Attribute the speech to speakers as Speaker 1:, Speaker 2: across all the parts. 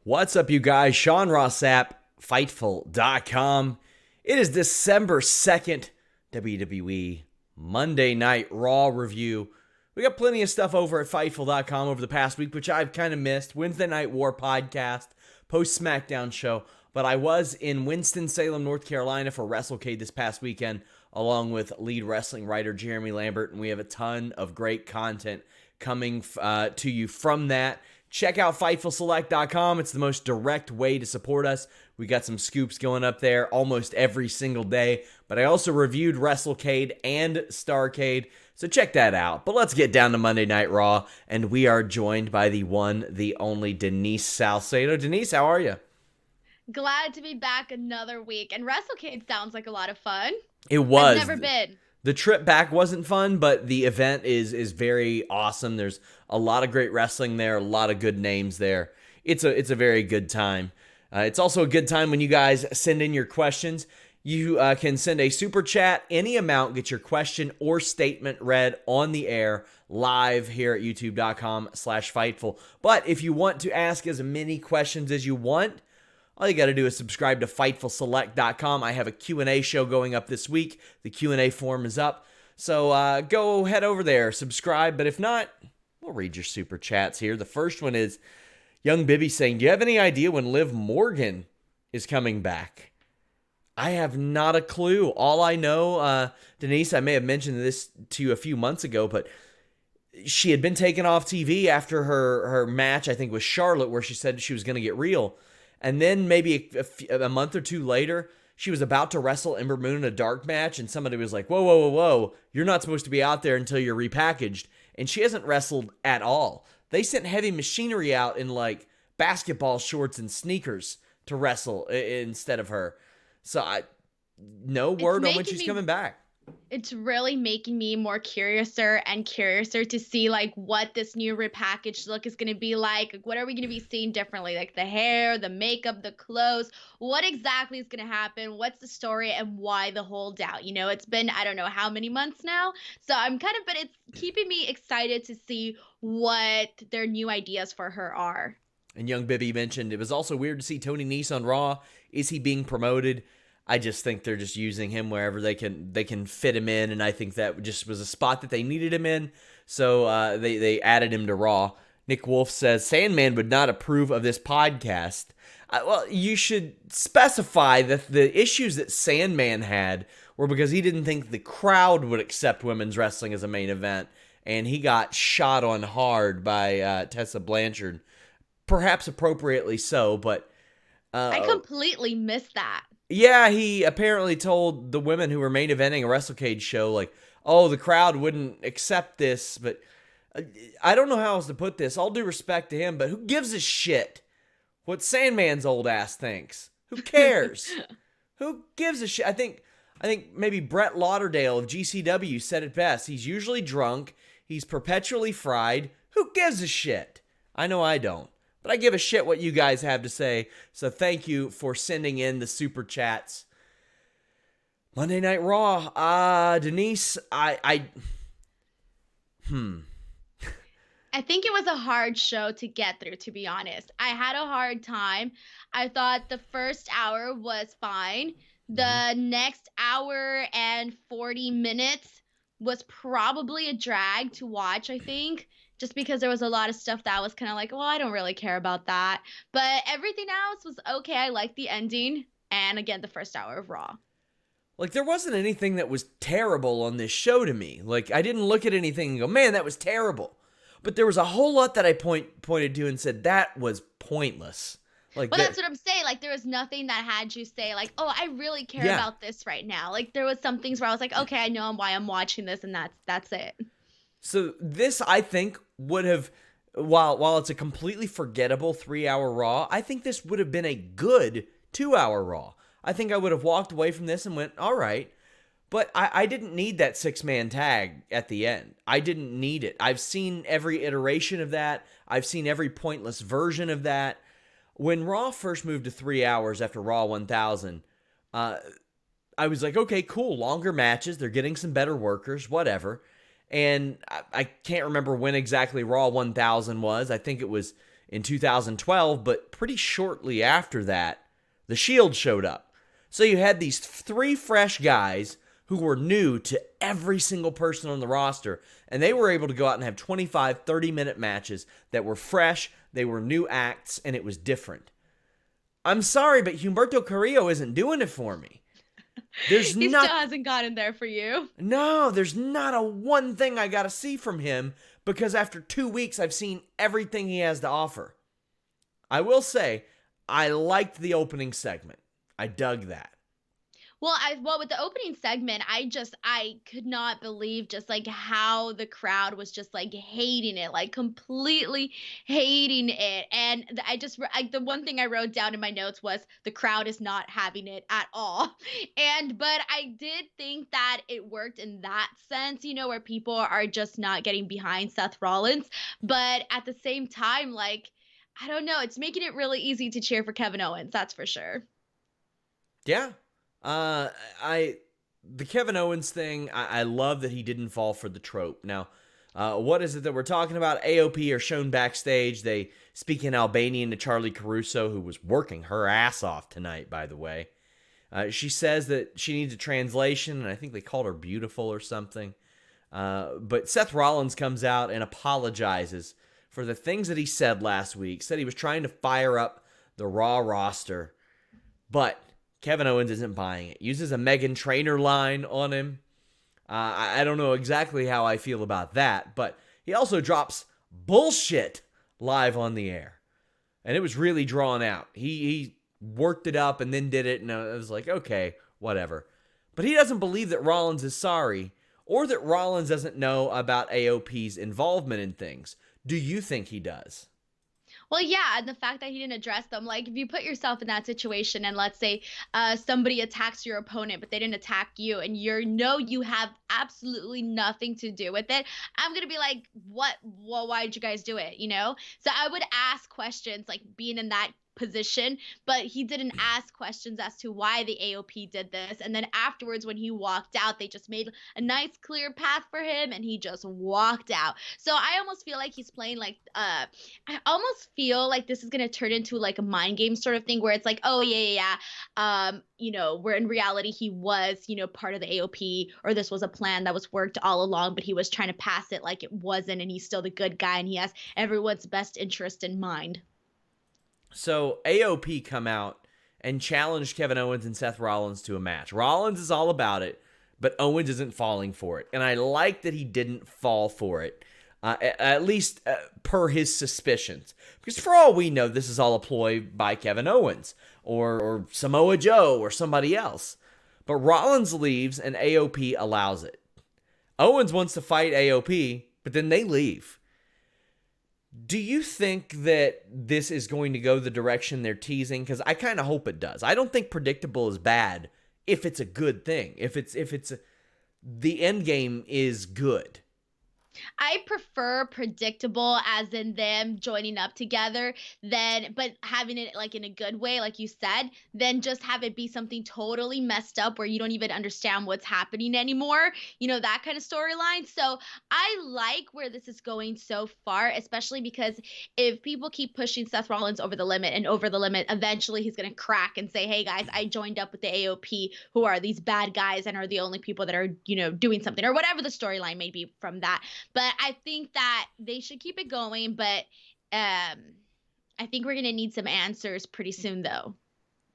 Speaker 1: What's up, you guys? Sean Ross Sapp, Fightful.com. It is December 2nd, WWE Monday Night Raw review. We got plenty of stuff over at Fightful.com over the past week, which I've kind of missed. Wednesday Night War podcast, post-SmackDown show. But I was in Winston-Salem, North Carolina for WrestleCade this past weekend, along with lead wrestling writer Jeremy Lambert, and we have a ton of great content coming to you from that. Check out FightfulSelect.com. It's the most direct way to support us. We got some scoops going up there almost every single day. But I also reviewed WrestleCade and Starrcade, so check that out. But let's get down to Monday Night Raw, and we are joined by the one, the only Denise Salcedo. Denise, how are you?
Speaker 2: Glad to be back another week. And WrestleCade sounds like a lot of fun.
Speaker 1: It was.
Speaker 2: I've never been.
Speaker 1: The trip back wasn't fun, but the event is very awesome. There's a lot of great wrestling there, a lot of good names there. It's a very good time. It's also a good time when you guys send in your questions. You can send a super chat, any amount, get your question or statement read on the air live here at youtube.com/Fightful. But if you want to ask as many questions as you want, all you got to do is subscribe to FightfulSelect.com. I have a Q&A show going up this week. The Q&A form is up. So go head over there, subscribe. But if not, we'll read your super chats here. The first one is Young Bibby saying, do you have any idea when Liv Morgan is coming back? I have not a clue. All I know, Denise, I may have mentioned this to you a few months ago, but she had been taken off TV after her match, I think, with Charlotte, where she said she was going to get real. And then maybe a month or two later, she was about to wrestle Ember Moon in a dark match, and somebody was like, whoa, you're not supposed to be out there until you're repackaged. And she hasn't wrestled at all. They sent Heavy Machinery out in, like, basketball shorts and sneakers to wrestle instead of her. So, no word on when she's coming back.
Speaker 2: It's really making me more curiouser to see, like, what this new repackaged look is going to be like. What are we going to be seeing differently? Like, the hair, the makeup, the clothes. What exactly is going to happen? What's the story, and why the holdout? You know, it's been, I don't know how many months now. So but it's keeping me excited to see what their new ideas for her are.
Speaker 1: And Young Bibby mentioned it was also weird to see Tony Nese on Raw. Is he being promoted? I just think they're just using him wherever they can fit him in, and I think that just was a spot that they needed him in, so they added him to Raw. Nick Wolf says, Sandman would not approve of this podcast. Well, you should specify that the issues that Sandman had were because he didn't think the crowd would accept women's wrestling as a main event, and he got shot on hard by Tessa Blanchard. Perhaps appropriately so, but
Speaker 2: I completely missed that.
Speaker 1: Yeah, he apparently told the women who were main eventing a WrestleCade show, like, oh, the crowd wouldn't accept this, but I don't know how else to put this. All due respect to him, but who gives a shit what Sandman's old ass thinks? Who cares? Who gives a shit? I think maybe Brett Lauderdale of GCW said it best. He's usually drunk. He's perpetually fried. Who gives a shit? I know I don't. But I give a shit what you guys have to say. So thank you for sending in the super chats. Monday Night Raw. Denise, I
Speaker 2: think it was a hard show to get through, to be honest. I had a hard time. I thought the first hour was fine. The next hour and 40 minutes was probably a drag to watch, I think. Just because there was a lot of stuff that was kind of like, well, I don't really care about that. But everything else was okay. I liked the ending. And again, the first hour of Raw.
Speaker 1: Like, there wasn't anything that was terrible on this show to me. Like, I didn't look at anything and go, man, that was terrible. But there was a whole lot that I pointed to and said, that was pointless. Like,
Speaker 2: well, that's what I'm saying. Like, there was nothing that had you say, like, oh, I really care about this right now. Like, there was some things where I was like, okay, I know why I'm watching this, and that's it.
Speaker 1: So this, I think, would have, while it's a completely forgettable 3-hour Raw, I think this would have been a good 2-hour Raw. I think I would have walked away from this and went, all right. But I didn't need that 6-man tag at the end. I didn't need it. I've seen every iteration of that. I've seen every pointless version of that. When Raw first moved to 3 hours after Raw 1000, I was like, okay, cool, longer matches. They're getting some better workers, whatever. And I can't remember when exactly Raw 1000 was. I think it was in 2012, but pretty shortly after that, the Shield showed up. So you had these 3 fresh guys who were new to every single person on the roster, and they were able to go out and have 25, 30-minute matches that were fresh, they were new acts, and it was different. I'm sorry, but Humberto Carrillo isn't doing it for me.
Speaker 2: He still hasn't gotten there for you.
Speaker 1: No, there's not a one thing I got to see from him, because after 2 weeks, I've seen everything he has to offer. I will say, I liked the opening segment. I dug that.
Speaker 2: Well, with the opening segment, I could not believe just like how the crowd was just like hating it, like completely hating it. And the one thing I wrote down in my notes was the crowd is not having it at all. But I did think that it worked in that sense, where people are just not getting behind Seth Rollins. But at the same time, like, I don't know, it's making it really easy to cheer for Kevin Owens. That's for sure.
Speaker 1: Yeah. The Kevin Owens thing, I love that he didn't fall for the trope. Now, what is it that we're talking about? AOP are shown backstage. They speak in Albanian to Charlie Caruso, who was working her ass off tonight, by the way. She says that she needs a translation, and I think they called her beautiful or something. But Seth Rollins comes out and apologizes for the things that he said last week. Said he was trying to fire up the Raw roster, but Kevin Owens isn't buying it. Uses a Meghan Trainor line on him. I don't know exactly how I feel about that, but he also drops bullshit live on the air. And it was really drawn out. He worked it up and then did it, and I was like, okay, whatever. But he doesn't believe that Rollins is sorry, or that Rollins doesn't know about AOP's involvement in things. Do you think he does?
Speaker 2: Well, yeah, and the fact that he didn't address them, like if you put yourself in that situation and let's say somebody attacks your opponent, but they didn't attack you and you have absolutely nothing to do with it, I'm going to be like, what? Well, why did you guys do it? So I would ask questions like being in that position, but he didn't ask questions as to why the AOP did this. And then afterwards, when he walked out, they just made a nice clear path for him and he just walked out. So I almost feel like he's playing like I almost feel like this is going to turn into like a mind game sort of thing where it's like, oh yeah. Where in reality he was, part of the AOP, or this was a plan that was worked all along, but he was trying to pass it like it wasn't, and he's still the good guy and he has everyone's best interest in mind.
Speaker 1: So AOP come out and challenged Kevin Owens and Seth Rollins to a match. Rollins is all about it, but Owens isn't falling for it. And I like that he didn't fall for it, at least per his suspicions. Because for all we know, this is all a ploy by Kevin Owens or Samoa Joe or somebody else. But Rollins leaves and AOP allows it. Owens wants to fight AOP, but then they leave. Do you think that this is going to go the direction they're teasing? Because I kind of hope it does. I don't think predictable is bad if it's a good thing. If the end game is good.
Speaker 2: I prefer predictable as in them joining up together but having it like in a good way, like you said, then just have it be something totally messed up where you don't even understand what's happening anymore, that kind of storyline. So I like where this is going so far, especially because if people keep pushing Seth Rollins over the limit, eventually he's going to crack and say, hey guys, I joined up with the AOP, who are these bad guys and are the only people that are, doing something, or whatever the storyline may be from that. But I think that they should keep it going. But I think we're going to need some answers pretty soon, though.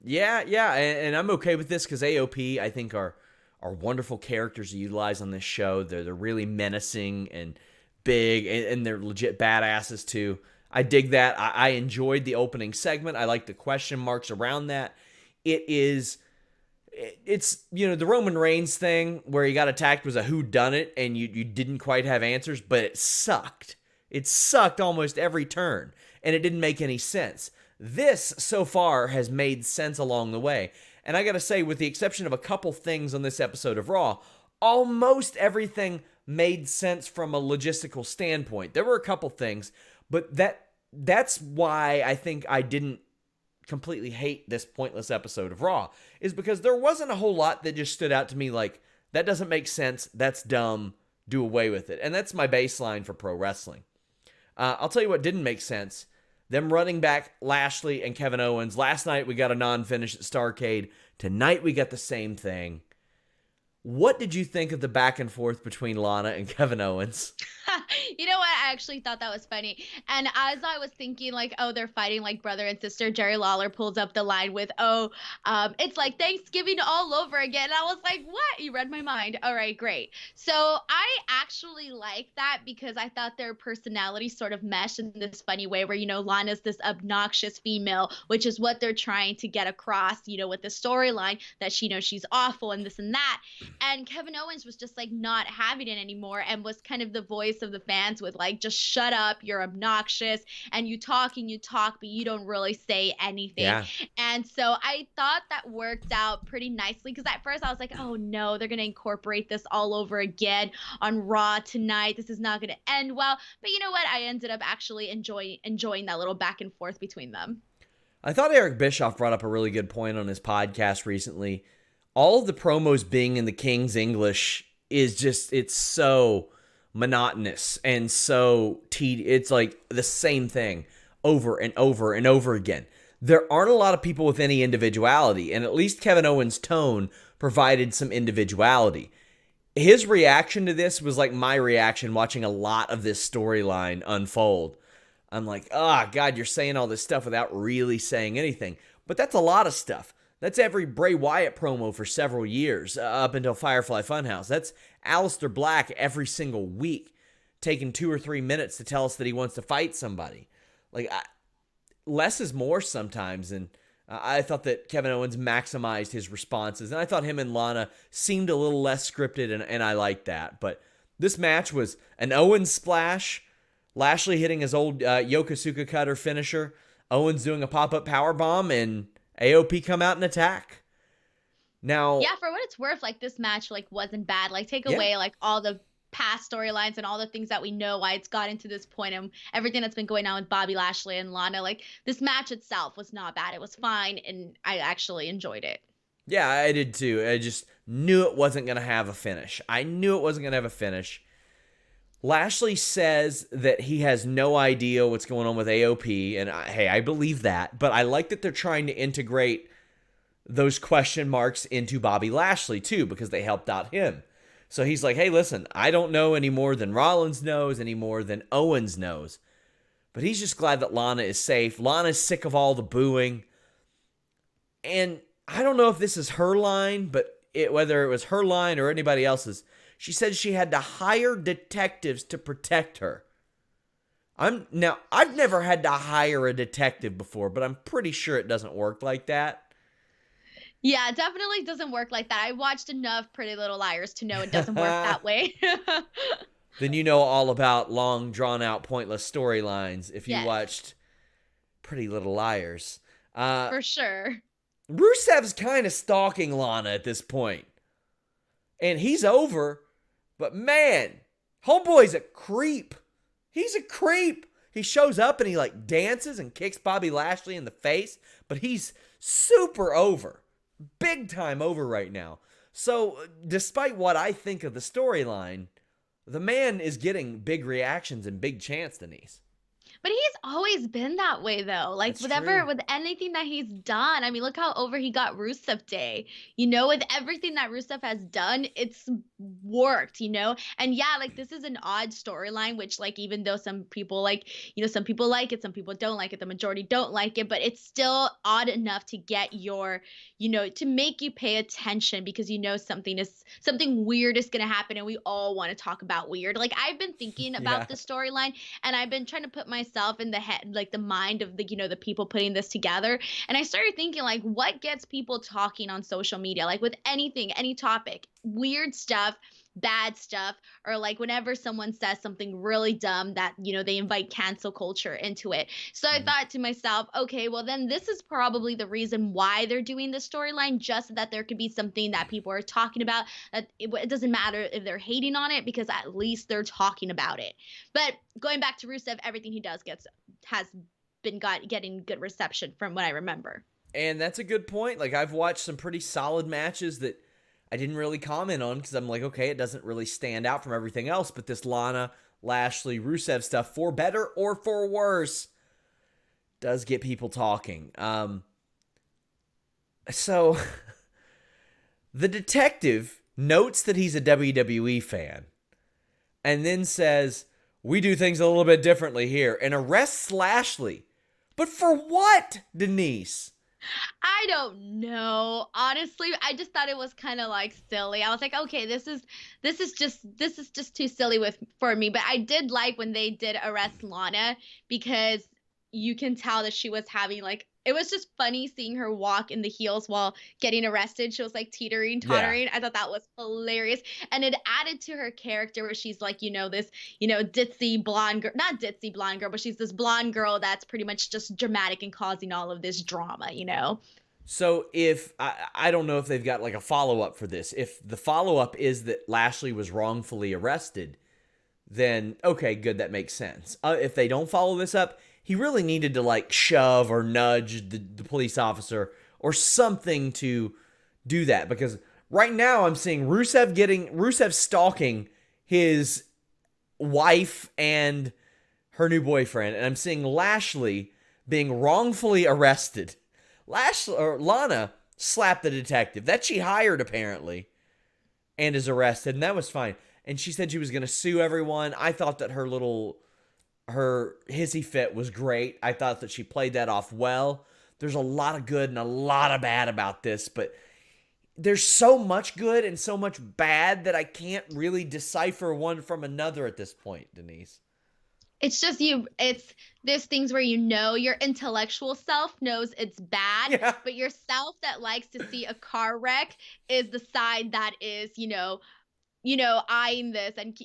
Speaker 1: Yeah. And I'm okay with this because AOP, I think, are wonderful characters to utilize on this show. They're really menacing and big, and they're legit badasses, too. I dig that. I enjoyed the opening segment. I like the question marks around that. It's the Roman Reigns thing where he got attacked was a whodunit and you didn't quite have answers, but it sucked. It sucked almost every turn, and it didn't make any sense. This, so far, has made sense along the way. And I gotta say, with the exception of a couple things on this episode of Raw, almost everything made sense from a logistical standpoint. There were a couple things, but that's why I think I didn't completely hate this pointless episode of Raw, is because there wasn't a whole lot that just stood out to me like, that doesn't make sense, that's dumb, do away with it. And that's my baseline for pro wrestling. I'll tell you what didn't make sense. them running back Lashley and Kevin Owens. Last night we got a non-finish at Starrcade. Tonight we got the same thing. What did you think of the back and forth between Lana and Kevin Owens?
Speaker 2: You know what? I actually thought that was funny. And as I was thinking, like, oh, they're fighting like brother and sister, Jerry Lawler pulls up the line with, it's like Thanksgiving all over again. And I was like, what? You read my mind. All right, great. So I actually like that because I thought their personalities sort of meshed in this funny way where, Lana's this obnoxious female, which is what they're trying to get across, with the storyline that she's awful and this and that. And Kevin Owens was just like not having it anymore and was kind of the voice of the fans with like, just shut up, you're obnoxious, and you talk, but you don't really say anything.
Speaker 1: Yeah.
Speaker 2: And so I thought that worked out pretty nicely because at first I was like, oh no, they're going to incorporate this all over again on Raw tonight. This is not going to end well. But you know what? I ended up actually enjoying that little back and forth between them.
Speaker 1: I thought Eric Bischoff brought up a really good point on his podcast recently. All of the promos being in the King's English is just, it's so monotonous and so it's like the same thing over and over and over again. There aren't a lot of people with any individuality, and at least Kevin Owens' tone provided some individuality. His reaction to this was like my reaction watching a lot of this storyline unfold. I'm like, oh, God, you're saying all this stuff without really saying anything. But that's a lot of stuff. That's every Bray Wyatt promo for several years, up until Firefly Funhouse. That's Aleister Black every single week, taking 2 or 3 minutes to tell us that he wants to fight somebody. Like, less is more sometimes, and I thought that Kevin Owens maximized his responses, and I thought him and Lana seemed a little less scripted, and I liked that. But this match was an Owens splash, Lashley hitting his old Yokosuka cutter finisher, Owens doing a pop-up powerbomb, and AOP come out and attack. Now,
Speaker 2: yeah, for what it's worth, like this match like wasn't bad. Like take away like all the past storylines and all the things that we know why it's gotten to this point and everything that's been going on with Bobby Lashley and Lana. Like this match itself was not bad. It was fine, and I actually enjoyed it.
Speaker 1: Yeah, I did too. I just knew it wasn't going to have a finish. Lashley says that he has no idea what's going on with AOP, and hey, I believe that, but I like that they're trying to integrate those question marks into Bobby Lashley too, because they helped out him. So he's like, hey, listen, I don't know any more than Rollins knows, any more than Owens knows, but he's just glad that Lana is safe. Lana's sick of all the booing, and I don't know if this is her line, but whether it was her line or anybody else's, she said she had to hire detectives to protect her. I've never had to hire a detective before, but I'm pretty sure it doesn't work like that.
Speaker 2: Yeah, it definitely doesn't work like that. I watched enough Pretty Little Liars to know it doesn't work that way.
Speaker 1: Then you know all about long, drawn-out, pointless storylines if you watched Pretty Little Liars.
Speaker 2: For sure.
Speaker 1: Rusev's kind of stalking Lana at this point. And he's over, but man, homeboy's a creep. He's a creep. He shows up and he like dances and kicks Bobby Lashley in the face, but he's super over. Big time over right now. So, despite what I think of the storyline, the man is getting big reactions and big chants, Denise.
Speaker 2: But he's always been that way, though. Like, with anything that he's done. I mean, look how over he got Rusev Day. With everything that Rusev has done, it's worked, And yeah, like, this is an odd storyline, which, like, even though some people like it, some people don't like it, the majority don't like it, but it's still odd enough to get your, to make you pay attention because something weird is going to happen and we all want to talk about weird. Like, I've been thinking about this storyline and I've been trying to put myself in the head, like the mind of the the people putting this together, and I started thinking like, what gets people talking on social media, like with anything, any topic, weird stuff, bad stuff, or like whenever someone says something really dumb that they invite cancel culture into it. So I thought to myself, okay, well then this is probably the reason why they're doing this storyline, just so that there could be something that people are talking about, that it doesn't matter if they're hating on it because at least they're talking about it. But going back to Rusev, everything he does has been getting good reception from what I remember.
Speaker 1: And that's a good point. Like, I've watched some pretty solid matches that I didn't really comment on because I'm like, okay, it doesn't really stand out from everything else. But this Lana, Lashley, Rusev stuff, for better or for worse, Does get people talking. So the detective notes that he's a WWE fan and then says, we do things a little bit differently here, and arrests Lashley. But for what, Denise?
Speaker 2: I don't know. Honestly, I just thought it was kind of like silly. I was like, okay, this is just too silly for me. But I did like when they did arrest Lana, because you can tell that she was having like, it was just funny seeing her walk in the heels while getting arrested. She was like teetering, tottering.
Speaker 1: Yeah.
Speaker 2: I thought that was hilarious. And it added to her character where she's like, this, ditzy blonde girl, not ditzy blonde girl, but she's this blonde girl that's pretty much just dramatic and causing all of this drama.
Speaker 1: So if, I don't know if they've got like a follow-up for this. If the follow-up is that Lashley was wrongfully arrested, then okay, good, that makes sense. If they don't follow this up, he really needed to like shove or nudge the police officer or something to do that, because right now I'm seeing Rusev stalking his wife and her new boyfriend, and I'm seeing Lashley being wrongfully arrested. Lana slapped the detective that she hired apparently and is arrested, and that was fine. And she said she was going to sue everyone. I thought that her hissy fit was great. I thought that she played that off well. There's a lot of good and a lot of bad about this, but there's so much good and so much bad that I can't really decipher one from another at this point, Denise.
Speaker 2: It's just there's things where your intellectual self knows it's bad,
Speaker 1: Yeah.
Speaker 2: but your self that likes to see a car wreck is the side that is, eyeing this and,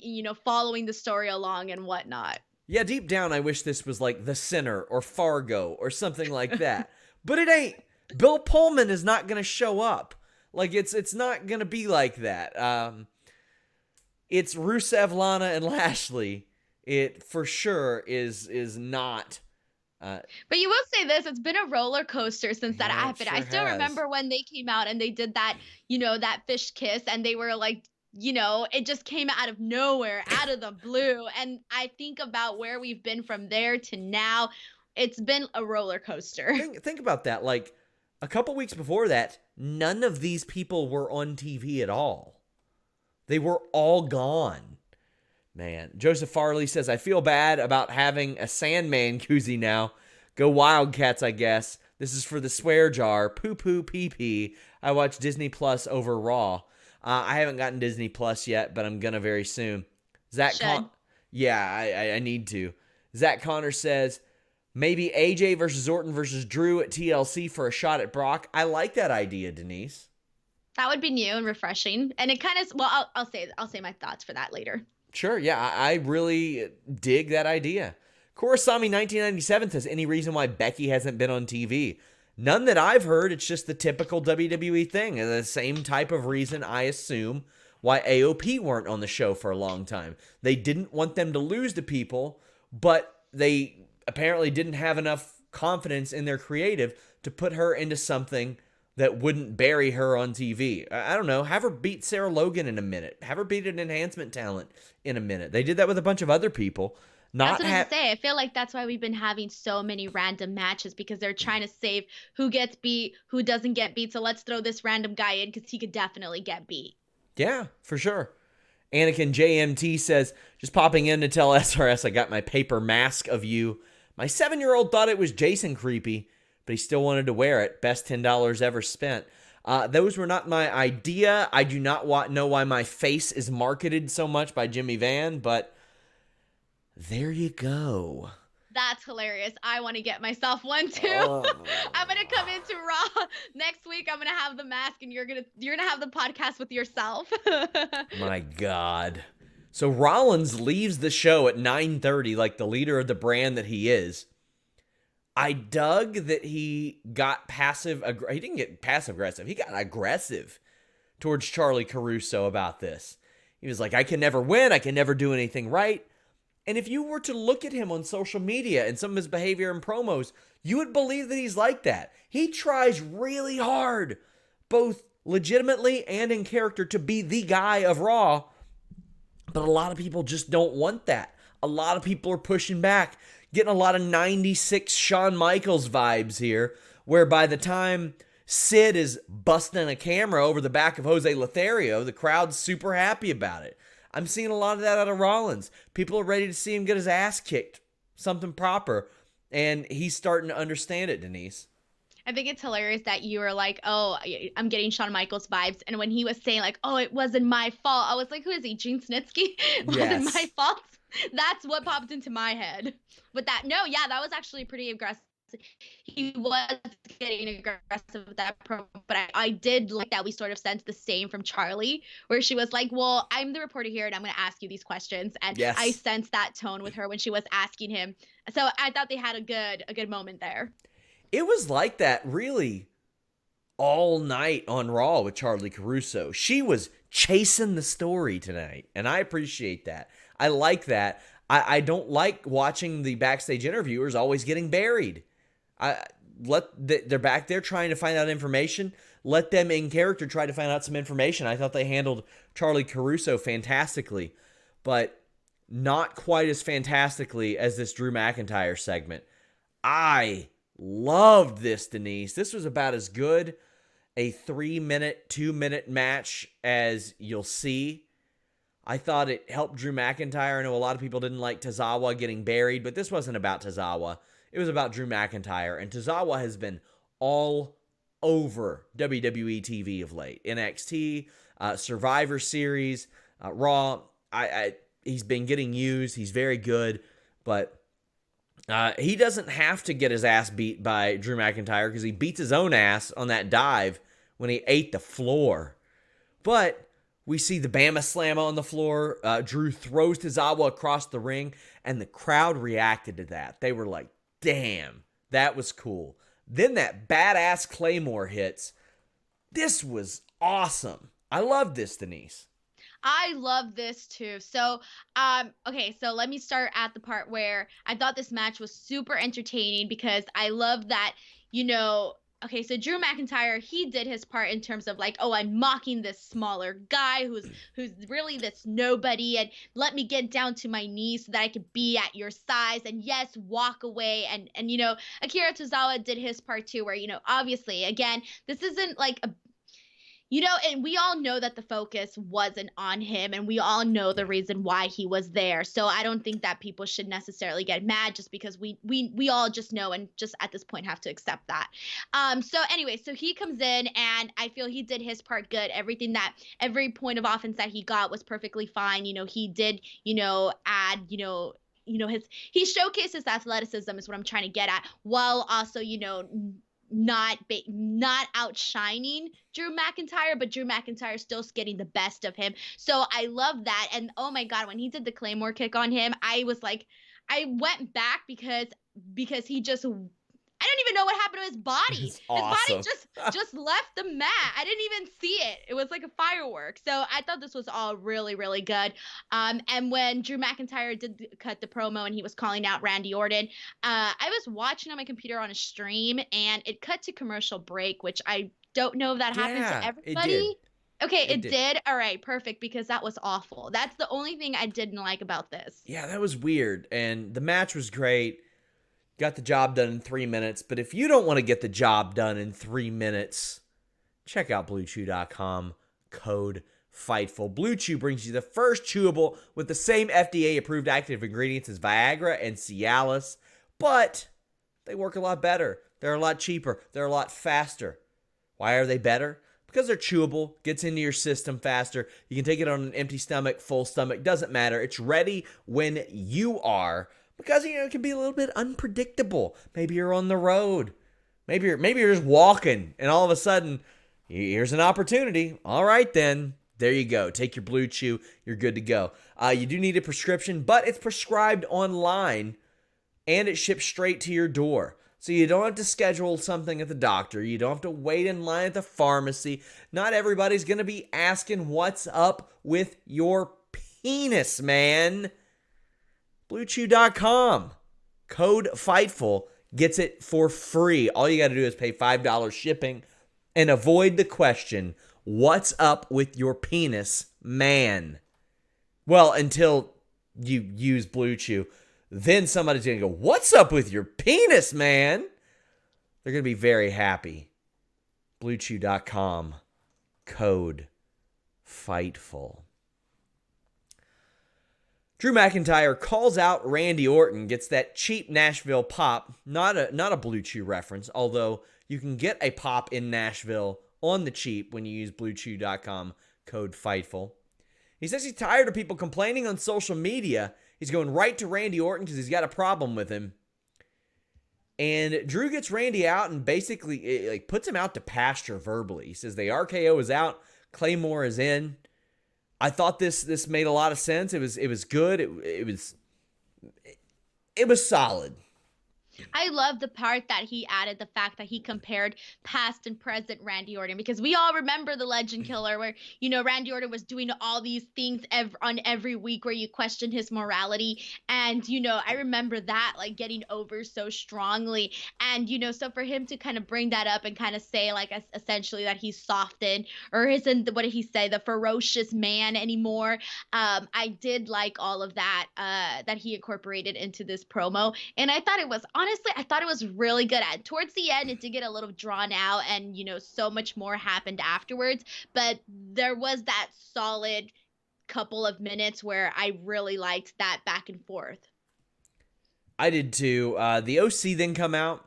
Speaker 2: following the story along and whatnot.
Speaker 1: Yeah, deep down, I wish this was like The Sinner or Fargo or something like that. But it ain't. Bill Pullman is not going to show up. Like, it's not going to be like that. It's Rusev, Lana, and Lashley. It for sure is not.
Speaker 2: But you will say this, it's been a roller coaster since that happened.
Speaker 1: Sure
Speaker 2: I still
Speaker 1: has.
Speaker 2: remember when they came out and they did that, that fish kiss, and they were like, it just came out of nowhere, out of the blue. And I think about where we've been from there to now. It's been a roller coaster.
Speaker 1: Think about that. Like, a couple weeks before that, none of these people were on TV at all. They were all gone. Man, Joseph Farley says, I feel bad about having a Sandman koozie now. Go Wildcats, I guess. This is for the swear jar. Poo poo pee pee. I watch Disney Plus over Raw. I haven't gotten Disney Plus yet, but I'm gonna very soon. Yeah, I need to. Zach Connor says, maybe AJ versus Orton versus Drew at TLC for a shot at Brock. I like that idea, Denise.
Speaker 2: That would be new and refreshing. And it kind of, well, I'll say my thoughts for that later.
Speaker 1: Sure, yeah, I really dig that idea. Korosami 1997 says, any reason why Becky hasn't been on TV? None that I've heard. It's just the typical WWE thing. And the same type of reason, I assume, why AOP weren't on the show for a long time. They didn't want them to lose to people, but they apparently didn't have enough confidence in their creative to put her into something that wouldn't bury her on TV. I don't know. Have her beat Sarah Logan in a minute. Have her beat an enhancement talent in a minute. They did that with a bunch of other people.
Speaker 2: That's what I say. I feel like that's why we've been having so many random matches, because they're trying to save who gets beat, who doesn't get beat. So let's throw this random guy in because he could definitely get beat.
Speaker 1: Yeah, for sure. Anakin JMT says, just popping in to tell SRS I got my paper mask of you. My 7-year-old thought it was Jason Creepy, but he still wanted to wear it. Best $10 ever spent. Those were not my idea. I do not know why my face is marketed so much by Jimmy Van, but there you go.
Speaker 2: That's hilarious. I want to get myself one too. I'm gonna come into Raw next week. I'm gonna have the mask, and you're gonna have the podcast with yourself.
Speaker 1: My God. So Rollins leaves the show at 9:30, like the leader of the brand that he is. I dug that he got he didn't get passive aggressive. He got aggressive towards Charlie Caruso about this. He was like, I can never win. I can never do anything right. And if you were to look at him on social media and some of his behavior and promos, you would believe that he's like that. He tries really hard, both legitimately and in character, to be the guy of Raw. But a lot of people just don't want that. A lot of people are pushing back. Getting a lot of 96 Shawn Michaels vibes here, where by the time Sid is busting a camera over the back of Jose Lothario, the crowd's super happy about it. I'm seeing a lot of that out of Rollins. People are ready to see him get his ass kicked, something proper, and he's starting to understand it, Denise.
Speaker 2: I think it's hilarious that you were like, oh, I'm getting Shawn Michaels vibes. And when he was saying like, oh, it wasn't my fault, I was like, who is he, Gene Snitsky? It wasn't my fault. That's what popped into my head. But that was actually pretty aggressive. He was getting aggressive with that promo, but I did like that we sort of sensed the same from Charlie, where she was like, well, I'm the reporter here and I'm going to ask you these questions. And yes. I sensed that tone with her when she was asking him. So I thought they had a good moment there.
Speaker 1: It was like that really all night on Raw with Charlie Caruso. She was chasing the story tonight, and I appreciate that. I like that. I don't like watching the backstage interviewers always getting buried. They're back there trying to find out information. Let them in character try to find out some information. I thought they handled Charlie Caruso fantastically, but not quite as fantastically as this Drew McIntyre segment. I loved this, Denise. This was about as good a 3-minute, 2-minute match as you'll see. I thought it helped Drew McIntyre. I know a lot of people didn't like Tozawa getting buried, but this wasn't about Tozawa. It was about Drew McIntyre, and Tozawa has been all over WWE TV of late. NXT, Survivor Series, Raw. He's been getting used. He's very good, but he doesn't have to get his ass beat by Drew McIntyre because he beats his own ass on that dive when he ate the floor. But we see the Bama Slamma on the floor. Drew throws Tozawa across the ring, and the crowd reacted to that. They were like, damn, that was cool. Then that badass Claymore hits. This was awesome. I love this, Denise.
Speaker 2: I love this too. So, okay, so let me start at the part where I thought this match was super entertaining because I love that, okay, so Drew McIntyre, he did his part in terms of like, oh, I'm mocking this smaller guy who's really this nobody, and let me get down to my knees so that I could be at your size, and yes, walk away, and Akira Tozawa did his part too, where obviously, again, this isn't like a and we all know that the focus wasn't on him, and we all know the reason why he was there. So I don't think that people should necessarily get mad just because we all just know and just at this point have to accept that. So anyway, so he comes in, and I feel he did his part good. Every point of offense that he got was perfectly fine. He did, add, he showcased his athleticism is what I'm trying to get at, while also, not outshining Drew McIntyre, but Drew McIntyre still getting the best of him. So I love that. And oh my God, when he did the Claymore kick on him, I was like, I went back because he just, I don't even know what happened to his body.
Speaker 1: Awesome.
Speaker 2: His body just left the mat. I didn't even see it. It was like a firework. So I thought this was all really, really good. And when Drew McIntyre did cut the promo and he was calling out Randy Orton, I was watching on my computer on a stream, and it cut to commercial break, which I don't know if that happens to everybody.
Speaker 1: It did.
Speaker 2: Okay, it did. All right, perfect, because that was awful. That's the only thing I didn't like about this.
Speaker 1: Yeah, that was weird. And the match was great. Got the job done in 3 minutes. But if you don't want to get the job done in 3 minutes, check out BlueChew.com. Code Fightful. Blue Chew brings you the first chewable with the same FDA-approved active ingredients as Viagra and Cialis, but they work a lot better. They're a lot cheaper. They're a lot faster. Why are they better? Because they're chewable, gets into your system faster. You can take it on an empty stomach, full stomach, doesn't matter. It's ready when you are. Because, it can be a little bit unpredictable. Maybe you're on the road. Maybe you're just walking, and all of a sudden, here's an opportunity. All right, then. There you go. Take your Blue Chew. You're good to go. You do need a prescription, but it's prescribed online, and it ships straight to your door. So you don't have to schedule something at the doctor. You don't have to wait in line at the pharmacy. Not everybody's going to be asking what's up with your penis, man. BlueChew.com. Code Fightful gets it for free. All you got to do is pay $5 shipping and avoid the question, what's up with your penis, man? Well, until you use Blue Chew. then somebody's going to go, "What's up with your penis, man?" They're going to be very happy. BlueChew.com, code FIGHTFUL. Drew McIntyre calls out Randy Orton, gets that cheap Nashville pop, not a Blue Chew reference, although you can get a pop in Nashville on the cheap when you use BlueChew.com, code FIGHTFUL. He says he's tired of people complaining on social media. He's going right to Randy Orton because he's got a problem with him. And Drew gets Randy out and basically puts him out to pasture verbally. He says the RKO is out, Claymore is in. I thought this made a lot of sense. It was good. It was solid.
Speaker 2: I love the part that he added, the fact that he compared past and present Randy Orton, because we all remember the Legend Killer where, Randy Orton was doing all these things on every week where you question his morality. And, I remember that getting over so strongly. And, so for him to kind of bring that up and kind of say essentially that he's softened or isn't, what did he say, the ferocious man anymore. I did like all of that, that he incorporated into this promo. And I thought it was honestly, I thought it was really good. Towards the end, it did get a little drawn out and, so much more happened afterwards. But there was that solid couple of minutes where I really liked that back and forth.
Speaker 1: I did too. The OC then come out.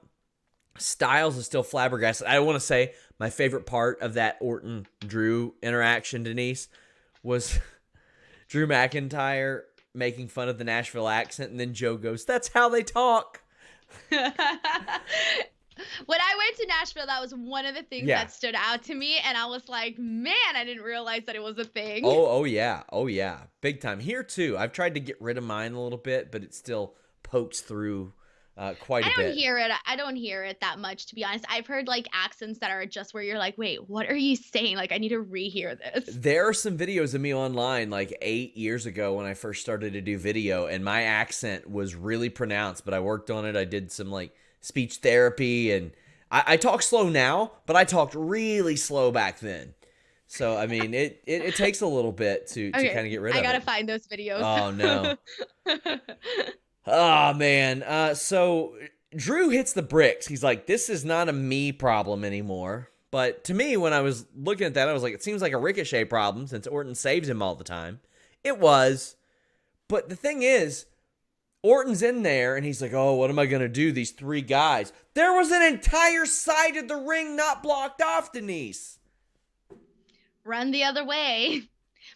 Speaker 1: Styles is still flabbergasted. I want to say my favorite part of that Orton-Drew interaction, Denise, was Drew McIntyre making fun of the Nashville accent, and then Joe goes, "That's how they talk."
Speaker 2: When I went to Nashville, that was one of the things that stood out to me, and I was like, man, I didn't realize that it was a thing.
Speaker 1: Oh yeah, big time. Here too, I've tried to get rid of mine a little bit, but it still pokes through quite a bit.
Speaker 2: I don't hear it that much, to be honest. I've heard accents that are just where you're like, wait, what are you saying? I need to rehear this.
Speaker 1: There are some videos of me online 8 years ago when I first started to do video, and my accent was really pronounced, but I worked on it. I did some speech therapy, and I talk slow now, but I talked really slow back then. So, I mean, it takes a little bit to kind of get rid of it.
Speaker 2: I gotta find those videos.
Speaker 1: Oh, no. Oh, man. So Drew hits the bricks. He's like, this is not a me problem anymore. But to me, when I was looking at that, I was like, it seems like a Ricochet problem since Orton saves him all the time. It was. But the thing is, Orton's in there, and he's like, oh, what am I going to do? These three guys. There was an entire side of the ring not blocked off, Denise.
Speaker 2: Run the other way.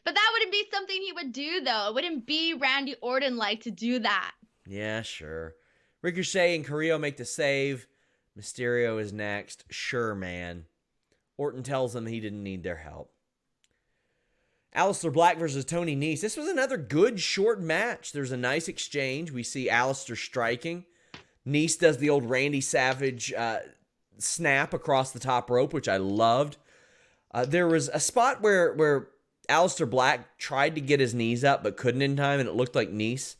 Speaker 2: But that wouldn't be something he would do, though. It wouldn't be Randy Orton to do that.
Speaker 1: Yeah, sure. Ricochet and Carrillo make the save. Mysterio is next. Sure, man. Orton tells them he didn't need their help. Aleister Black versus Tony Nese. This was another good short match. There's a nice exchange. We see Aleister striking. Nese does the old Randy Savage snap across the top rope, which I loved. There was a spot where Aleister Black tried to get his knees up but couldn't in time, and it looked like Nese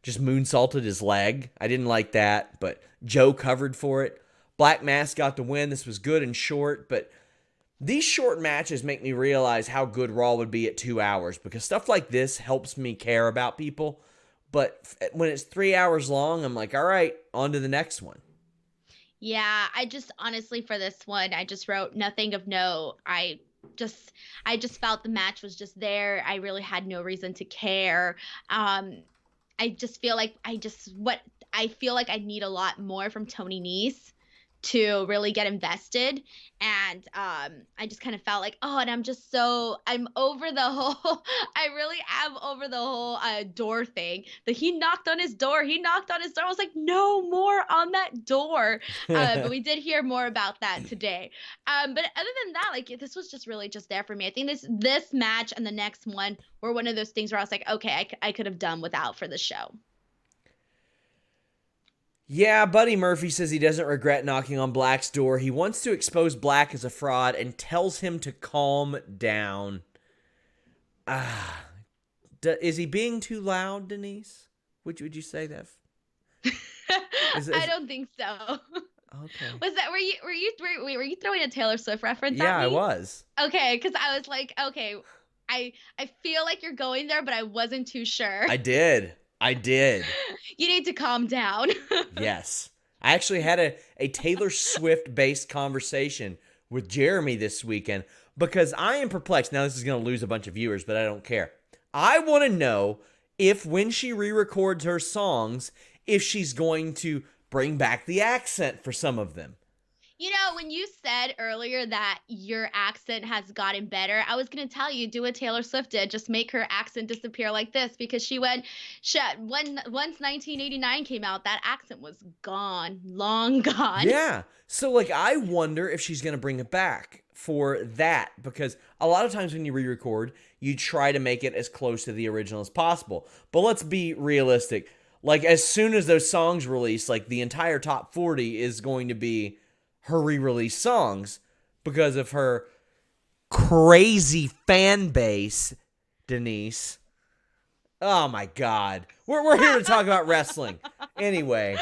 Speaker 1: just moonsaulted his leg. I didn't like that, but Joe covered for it. Black Mass got the win. This was good and short, but these short matches make me realize how good Raw would be at 2 hours, because stuff like this helps me care about people. But when it's 3 hours long, I'm like, all right, on to the next one.
Speaker 2: Yeah, I just honestly for this one, I just wrote nothing of note. I just felt the match was just there. I really had no reason to care. I just feel like I need a lot more from Tony Nese to really get invested. And I just kind of felt like, oh, and I'm over the whole, I really am over the whole door thing. That he knocked on his door. I was like, no more on that door. But we did hear more about that today. But other than that, this was just really just there for me. I think this match and the next one were one of those things where I was like, okay, I could have done without for the show.
Speaker 1: Yeah, Buddy Murphy says he doesn't regret knocking on Black's door. He wants to expose Black as a fraud and tells him to calm down. Is he being too loud, Denise? Would you say that?
Speaker 2: I don't think so.
Speaker 1: Okay.
Speaker 2: Was that were you throwing a Taylor Swift reference at me?
Speaker 1: Yeah, I was.
Speaker 2: Okay, because I was like, okay, I feel like you're going there, but I wasn't too sure.
Speaker 1: I did. I did.
Speaker 2: You need to calm down.
Speaker 1: Yes. I actually had a Taylor Swift-based conversation with Jeremy this weekend because I am perplexed. Now, this is going to lose a bunch of viewers, but I don't care. I want to know if when she re-records her songs, if she's going to bring back the accent for some of them.
Speaker 2: You know, when you said earlier that your accent has gotten better, I was going to tell you, do what Taylor Swift did. Just make her accent disappear like this, because once 1989 came out, that accent was gone, long gone.
Speaker 1: Yeah. So, like, I wonder if she's going to bring it back for that, because a lot of times when you re-record, you try to make it as close to the original as possible. But let's be realistic. Like, as soon as those songs release, like, the entire top 40 is going to be her re-release songs because of her crazy fan base, Denise. Oh my God. We're here to talk about wrestling. Anyway.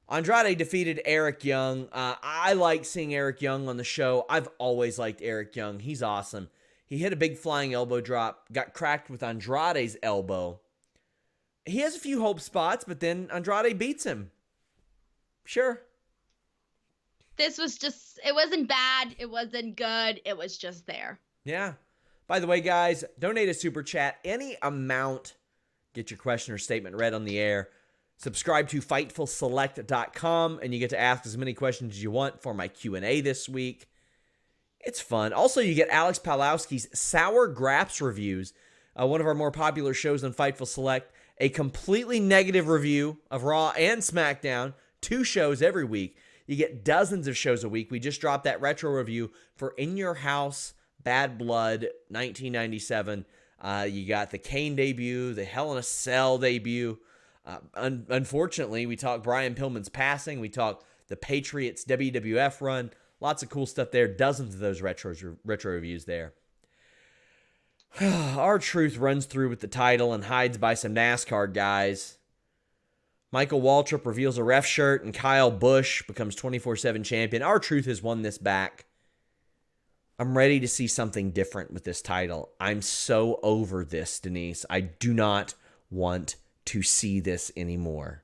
Speaker 1: Andrade defeated Eric Young. I like seeing Eric Young on the show. I've always liked Eric Young. He's awesome. He hit a big flying elbow drop, got cracked with Andrade's elbow. He has a few hope spots, but then Andrade beats him. Sure.
Speaker 2: This was just, it wasn't bad. It wasn't good. It was just there.
Speaker 1: Yeah. By the way, guys, donate a super chat. Any amount. Get your question or statement read on the air. Subscribe to FightfulSelect.com, and you get to ask as many questions as you want for my Q&A this week. It's fun. Also, you get Alex Palowski's Sour Graps reviews, one of our more popular shows on Fightful Select. A completely negative review of Raw and SmackDown. 2 shows every week. You get dozens of shows a week. We just dropped that retro review for In Your House, Bad Blood, 1997. You got the Kane debut, the Hell in a Cell debut. Unfortunately, we talked Brian Pillman's passing. We talked the Patriots WWF run. Lots of cool stuff there. Dozens of those retro reviews there. R-Truth runs through with the title and hides by some NASCAR guys. Michael Waltrip reveals a ref shirt, and Kyle Busch becomes 24/7 champion. R-Truth has won this back. I'm ready to see something different with this title. I'm so over this, Denise. I do not want to see this anymore.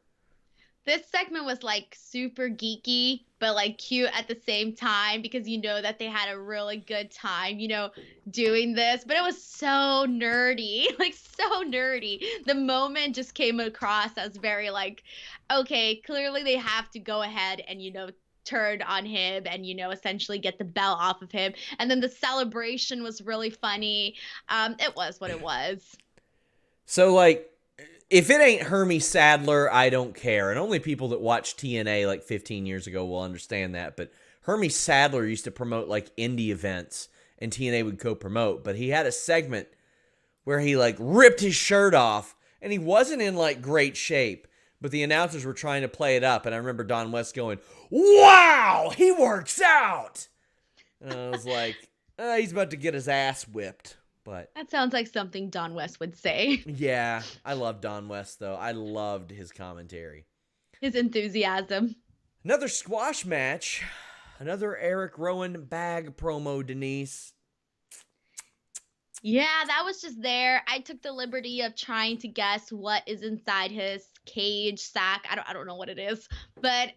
Speaker 2: This segment was like super geeky, but like cute at the same time, because you know that they had a really good time, doing this. But it was so nerdy, like so nerdy. The moment just came across as very like, okay, clearly they have to go ahead and, turn on him and, essentially get the belt off of him. And then the celebration was really funny. It was what it was.
Speaker 1: So, like, if it ain't Hermie Sadler, I don't care. And only people that watched TNA like 15 years ago will understand that. But Hermie Sadler used to promote like indie events, and TNA would co-promote. But he had a segment where he like ripped his shirt off, and he wasn't in like great shape. But the announcers were trying to play it up, and I remember Don West going, "Wow, he works out!" And I was like, he's about to get his ass whipped. But
Speaker 2: that sounds like something Don West would say.
Speaker 1: Yeah, I love Don West, though. I loved his commentary.
Speaker 2: His enthusiasm.
Speaker 1: Another squash match. Another Eric Rowan bag promo, Denise.
Speaker 2: Yeah, that was just there. I took the liberty of trying to guess what is inside his cage sack. I don't know what it is. But,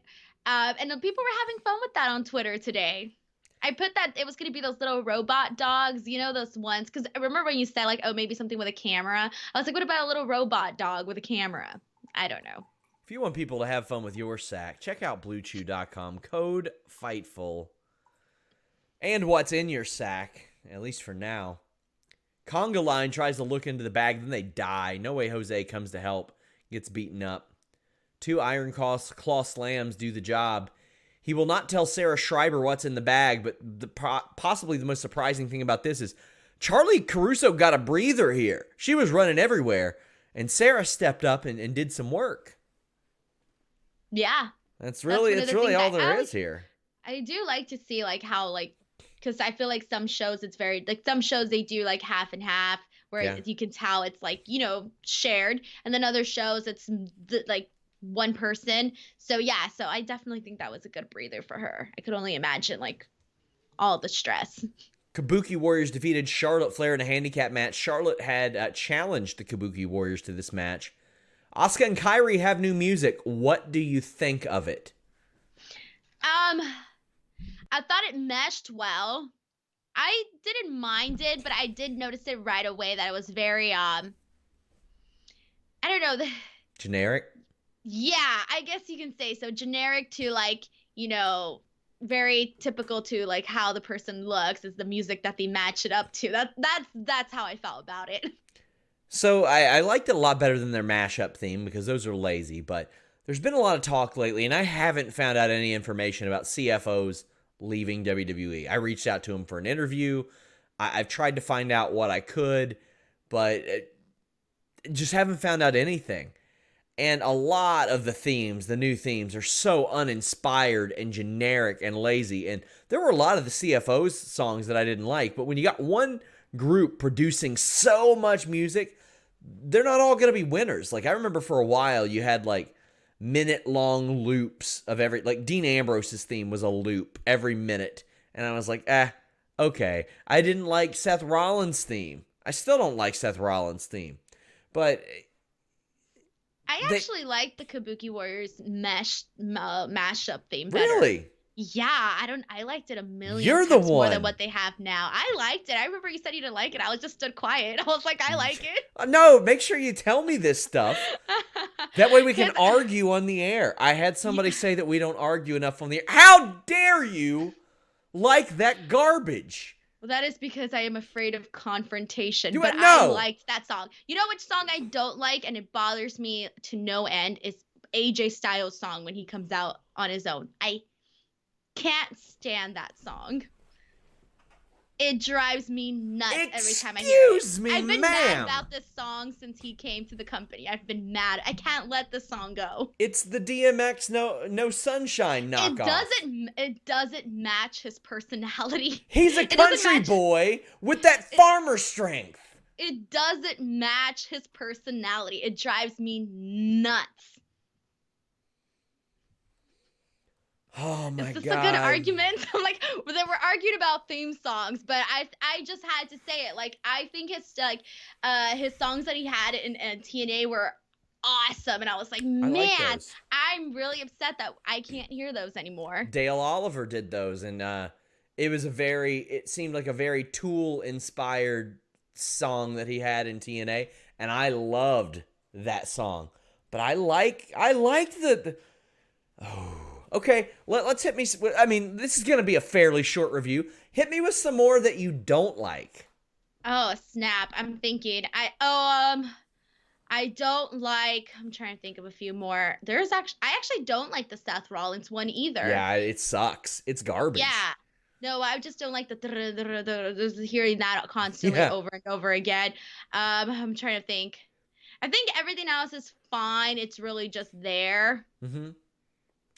Speaker 2: and the people were having fun with that on Twitter today. I put that it was going to be those little robot dogs, those ones. Because I remember when you said, like, oh, maybe something with a camera. I was like, what about a little robot dog with a camera? I don't know.
Speaker 1: If you want people to have fun with your sack, check out BlueChew.com. Code FIGHTFUL. And what's in your sack, at least for now. Conga Line tries to look into the bag, then they die. No Way Jose comes to help. Gets beaten up. 2 Iron Claw slams do the job. He will not tell Sarah Schreiber what's in the bag, but possibly the most surprising thing about this is Charlie Caruso got a breather here. She was running everywhere, and Sarah stepped up and did some work.
Speaker 2: Yeah.
Speaker 1: That's really all there is here.
Speaker 2: I do like to see, like, how, like, because I feel like some shows it's very, like, some shows they do, like, half and half, where you can tell it's, like, shared, and then other shows it's, like, one person. So I definitely think that was a good breather for her. I could only imagine like all the stress.
Speaker 1: Kabuki Warriors defeated Charlotte Flair in a handicap match. Charlotte had challenged the Kabuki Warriors to this match. Asuka and Kairi have new music. What do you think of it?
Speaker 2: I thought it meshed well. I didn't mind it, but I did notice it right away that it was very I don't know.
Speaker 1: Generic?
Speaker 2: Yeah, I guess you can say so. Generic to like, very typical to like how the person looks is the music that they match it up to. That's how I felt about it.
Speaker 1: So I liked it a lot better than their mashup theme because those are lazy, but there's been a lot of talk lately, and I haven't found out any information about CFOs leaving WWE. I reached out to him for an interview. I've tried to find out what I could, but just haven't found out anything. And a lot of the themes, the new themes, are so uninspired and generic and lazy. And there were a lot of the CFO's songs that I didn't like. But when you got one group producing so much music, they're not all going to be winners. Like, I remember for a while you had, like, minute-long loops of every... Like, Dean Ambrose's theme was a loop every minute. And I was like, okay. I didn't like Seth Rollins' theme. I still don't like Seth Rollins' theme. But...
Speaker 2: I actually like the Kabuki Warriors mashup theme better.
Speaker 1: Really?
Speaker 2: Yeah, I liked it a million
Speaker 1: You're
Speaker 2: times
Speaker 1: the
Speaker 2: more
Speaker 1: one.
Speaker 2: than what they have now. I liked it. I remember you said you didn't like it. I was just stood quiet. I was like, I like it.
Speaker 1: No, make sure you tell me this stuff. That way we can argue on the air. I had somebody say that we don't argue enough on the air. How dare you like that garbage?
Speaker 2: Well, that is because I am afraid of confrontation.
Speaker 1: Do
Speaker 2: but
Speaker 1: it? No.
Speaker 2: I liked that song. You know which song I don't like, and it bothers me to no end, is AJ Styles' song when he comes out on his own. I can't stand that song. It drives me nuts every time I hear it.
Speaker 1: Excuse me,
Speaker 2: I've been
Speaker 1: ma'am.
Speaker 2: mad about this song since he came to the company. I've been mad. I can't let the song go.
Speaker 1: It's the DMX No Sunshine knockoff.
Speaker 2: It doesn't match his personality.
Speaker 1: He's a country boy with that farmer strength.
Speaker 2: It doesn't match his personality. It drives me nuts.
Speaker 1: Oh my god.
Speaker 2: Is this a good argument? I'm like, we're arguing about theme songs, but I just had to say it. Like, I think it's like his songs that he had in TNA were awesome, and I was like, man, I'm really upset that I can't hear those anymore.
Speaker 1: Dale Oliver did those, and it seemed like a very Tool inspired song that he had in TNA, and I loved that song. But I liked the okay, let's hit me. I mean, this is going to be a fairly short review. Hit me with some more that you don't like.
Speaker 2: Oh, snap. I'm thinking. I don't like. I'm trying to think of a few more. I actually don't like the Seth Rollins one either.
Speaker 1: Yeah, it sucks. It's garbage.
Speaker 2: Yeah. No, I just don't like the hearing that constantly over and over again. I'm trying to think. I think everything else is fine. It's really just there.
Speaker 1: Mm-hmm.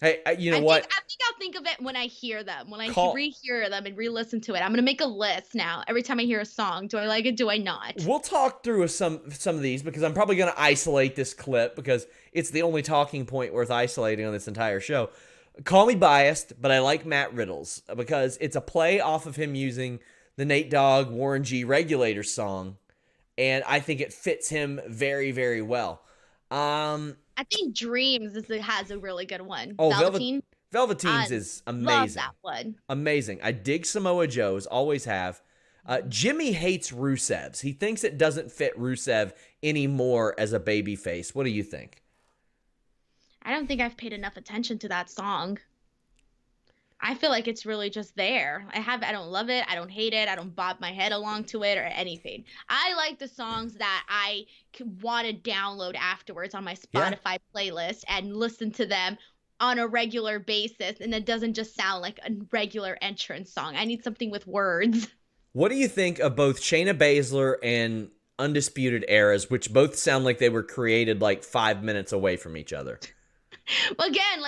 Speaker 1: Hey, you know what?
Speaker 2: I think I'll think of it when I hear them. When I rehear them and re-listen to it. I'm going to make a list now. Every time I hear a song, do I like it? Do I not?
Speaker 1: We'll talk through some of these because I'm probably going to isolate this clip because it's the only talking point worth isolating on this entire show. Call me biased, but I like Matt Riddle's because it's a play off of him using the Nate Dogg, Warren G Regulator song, and I think it fits him very, very well.
Speaker 2: I think Dreams has a really good one.
Speaker 1: Oh, Velveteen's is amazing.
Speaker 2: Love that one.
Speaker 1: Amazing. I dig Samoa Joe's, always have. Jimmy hates Rusev's. He thinks it doesn't fit Rusev anymore as a babyface. What do you think?
Speaker 2: I don't think I've paid enough attention to that song. I feel like it's really just there. I don't love it. I don't hate it. I don't bob my head along to it or anything. I like the songs that I want to download afterwards on my Spotify playlist and listen to them on a regular basis. And it doesn't just sound like a regular entrance song. I need something with words.
Speaker 1: What do you think of both Shayna Baszler and Undisputed Eras, which both sound like they were created like 5 minutes away from each other?
Speaker 2: Well, again,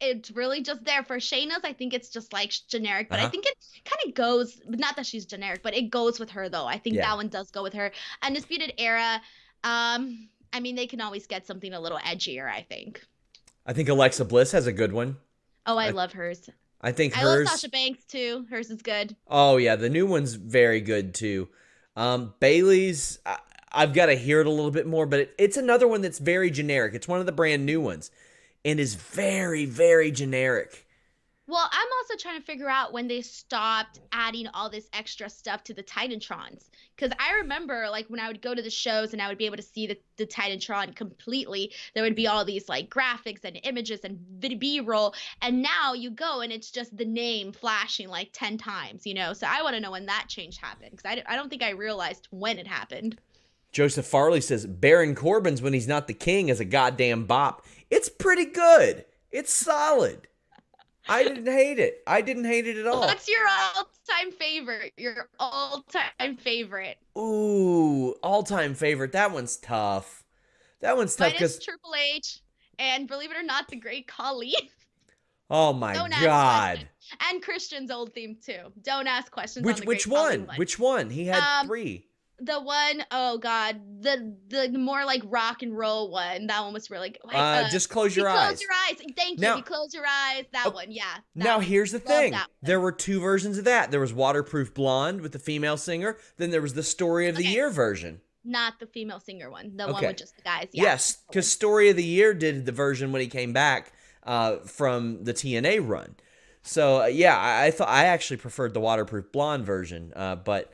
Speaker 2: it's really just there for Shayna's. I think it's just like generic, but I think it kind of goes, not that she's generic, but it goes with her though. I think that one does go with her. Undisputed Era, I mean, they can always get something a little edgier, I think.
Speaker 1: I think Alexa Bliss has a good one.
Speaker 2: Oh, I love hers.
Speaker 1: I think
Speaker 2: I love
Speaker 1: hers.
Speaker 2: Sasha Banks too. Hers is good.
Speaker 1: Oh yeah, the new one's very good too. Bailey's, I've got to hear it a little bit more, but it's another one that's very generic. It's one of the brand new ones, and is very, very generic.
Speaker 2: Well, I'm also trying to figure out when they stopped adding all this extra stuff to the Titantrons. Because I remember, like, when I would go to the shows and I would be able to see the Titantron completely, there would be all these, like, graphics and images and B-roll. And now you go and it's just the name flashing, like, 10 times, you know? So I want to know when that change happened. Because I don't think I realized when it happened.
Speaker 1: Joseph Farley says, Baron Corbin's when he's not the king is a goddamn bop. It's pretty good. It's solid. I didn't hate it. I didn't hate it at all.
Speaker 2: What's your all-time favorite? Your all-time favorite?
Speaker 1: Ooh, all-time favorite. That one's tough. That one's tough because
Speaker 2: Triple H and, believe it or not, the Great Khali.
Speaker 1: Oh my God.
Speaker 2: And Christian's old theme too. Don't ask questions.
Speaker 1: Which one? Which one? He had 3.
Speaker 2: The one, oh God, the more like rock and roll one. That one was really good.
Speaker 1: Just close your eyes.
Speaker 2: Close your eyes. Thank you. Close your eyes. That one, yeah.
Speaker 1: Now here's the thing. There were 2 versions of that. There was Waterproof Blonde with the female singer. Then there was the Story of the Year version.
Speaker 2: Not the female singer one. The one with just the guys. Yeah.
Speaker 1: Yes, because Story of the Year did the version when he came back from the TNA run. So yeah, I actually preferred the Waterproof Blonde version. But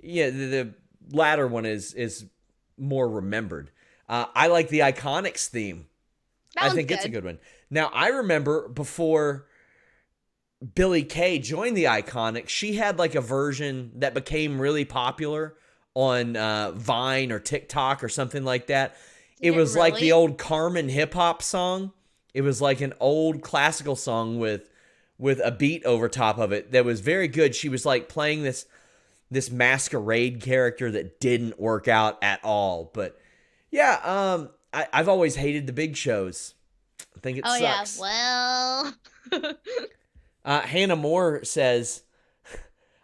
Speaker 1: yeah, the latter one is more remembered. I like the Iconics theme. I think it's a good one. Now, I remember before Billie Kay joined the Iconics, she had like a version that became really popular on Vine or TikTok or something like that. It was like the old Carmen hip hop song. It was like an old classical song with a beat over top of it that was very good. She was like playing this masquerade character that didn't work out at all. But yeah, I've always hated the big shows. I think it sucks.
Speaker 2: Yeah, well.
Speaker 1: Hannah Moore says,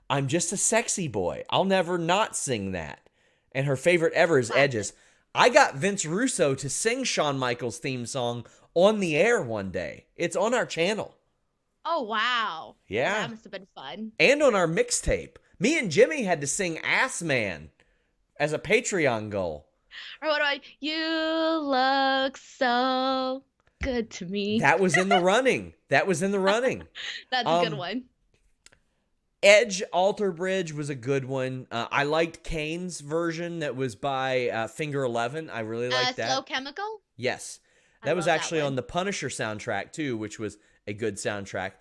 Speaker 1: I'm just a sexy boy. I'll never not sing that. And her favorite ever is Edge's. I got Vince Russo to sing Shawn Michaels' theme song on the air one day. It's on our channel.
Speaker 2: Oh, wow.
Speaker 1: Yeah.
Speaker 2: That must have been fun.
Speaker 1: And on our mixtape. Me and Jimmy had to sing Ass Man as a Patreon goal.
Speaker 2: Or you look so good to me.
Speaker 1: That was in the running.
Speaker 2: That's a good one.
Speaker 1: Edge Alter Bridge was a good one. I liked Kane's version that was by Finger 11. I really liked that.
Speaker 2: Slow Chemical?
Speaker 1: Yes. That was actually on the Punisher soundtrack too, which was a good soundtrack.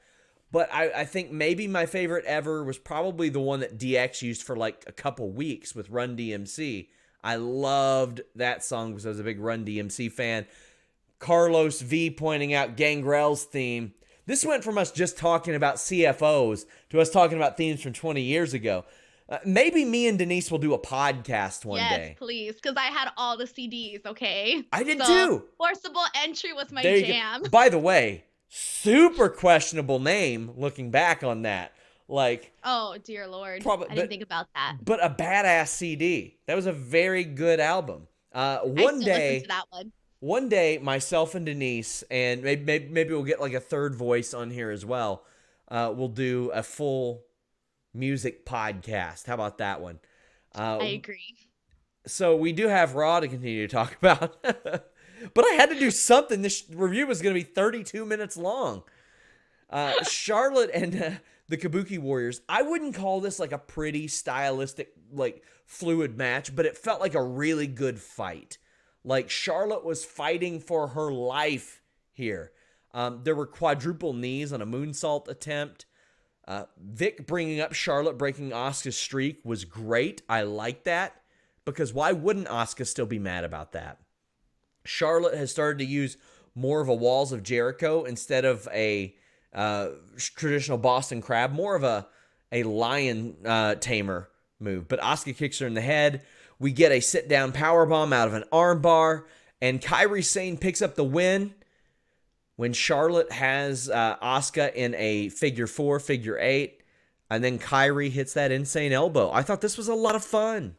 Speaker 1: But I think maybe my favorite ever was probably the one that DX used for like a couple weeks with Run DMC. I loved that song because I was a big Run DMC fan. Carlos V pointing out Gangrel's theme. This went from us just talking about CFOs to us talking about themes from 20 years ago. Maybe me and Denise will do a podcast one day.
Speaker 2: Yes, please, because I had all the CDs, okay?
Speaker 1: I did too.
Speaker 2: Forcible Entry was my jam.
Speaker 1: By the way, super questionable name looking back on that. Like,
Speaker 2: oh, dear Lord. I didn't think about that.
Speaker 1: But a badass CD. That was a very good album. One day,
Speaker 2: to that one.
Speaker 1: One day, myself and Denise, and maybe we'll get like a third voice on here as well. We'll do a full music podcast. How about that one?
Speaker 2: I agree.
Speaker 1: So we do have Raw to continue to talk about. But I had to do something. This review was going to be 32 minutes long. Charlotte and the Kabuki Warriors. I wouldn't call this like a pretty stylistic, like fluid match, but it felt like a really good fight. Like Charlotte was fighting for her life here. There were quadruple knees on a moonsault attempt. Vic bringing up Charlotte breaking Asuka's streak was great. I like that because why wouldn't Asuka still be mad about that? Charlotte has started to use more of a Walls of Jericho instead of a traditional Boston Crab, more of a lion tamer move. But Asuka kicks her in the head. We get a sit-down powerbomb out of an armbar, and Kairi Sane picks up the win when Charlotte has Asuka in a figure 4, figure 8, and then Kairi hits that insane elbow. I thought this was a lot of fun.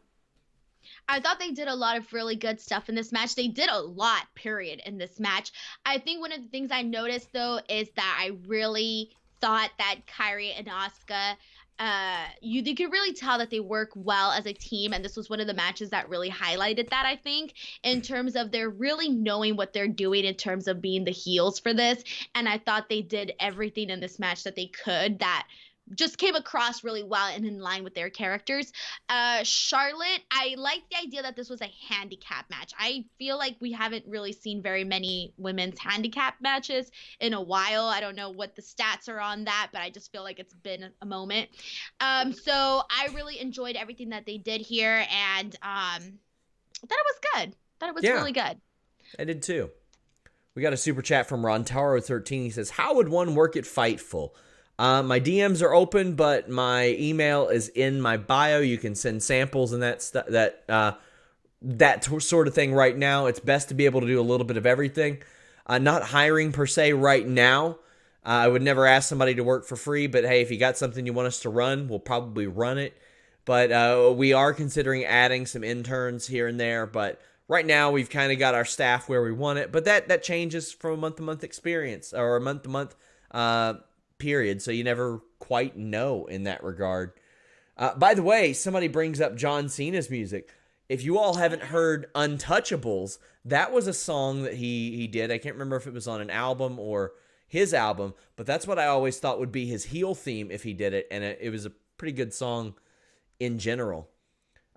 Speaker 2: I thought they did a lot of really good stuff in this match. They did a lot, period, in this match. I think one of the things I noticed, though, is that I really thought that Kyrie and Asuka, you could really tell that they work well as a team, and this was one of the matches that really highlighted that, I think, in terms of they're really knowing what they're doing in terms of being the heels for this. And I thought they did everything in this match that they could that just came across really well and in line with their characters. Charlotte, I like the idea that this was a handicap match. I feel like we haven't really seen very many women's handicap matches in a while. I don't know what the stats are on that, but I just feel like it's been a moment. So I really enjoyed everything that they did here, and thought it was good. Thought it was really good.
Speaker 1: I did too. We got a super chat from Rontaro13. He says, "How would one work at Fightful? My DMs are open, but my email is in my bio. You can send samples and that sort of thing right now. It's best to be able to do a little bit of everything. Not hiring per se right now. I would never ask somebody to work for free, but hey, if you got something you want us to run, we'll probably run it. But we are considering adding some interns here and there, but right now we've kind of got our staff where we want it. But that changes from a month-to-month experience or a month-to-month period, so you never quite know in that regard. By the way, somebody brings up John Cena's music. If you all haven't heard Untouchables, that was a song that he did. I can't remember if it was on an album or his album, but that's what I always thought would be his heel theme if he did it, and it was a pretty good song in general.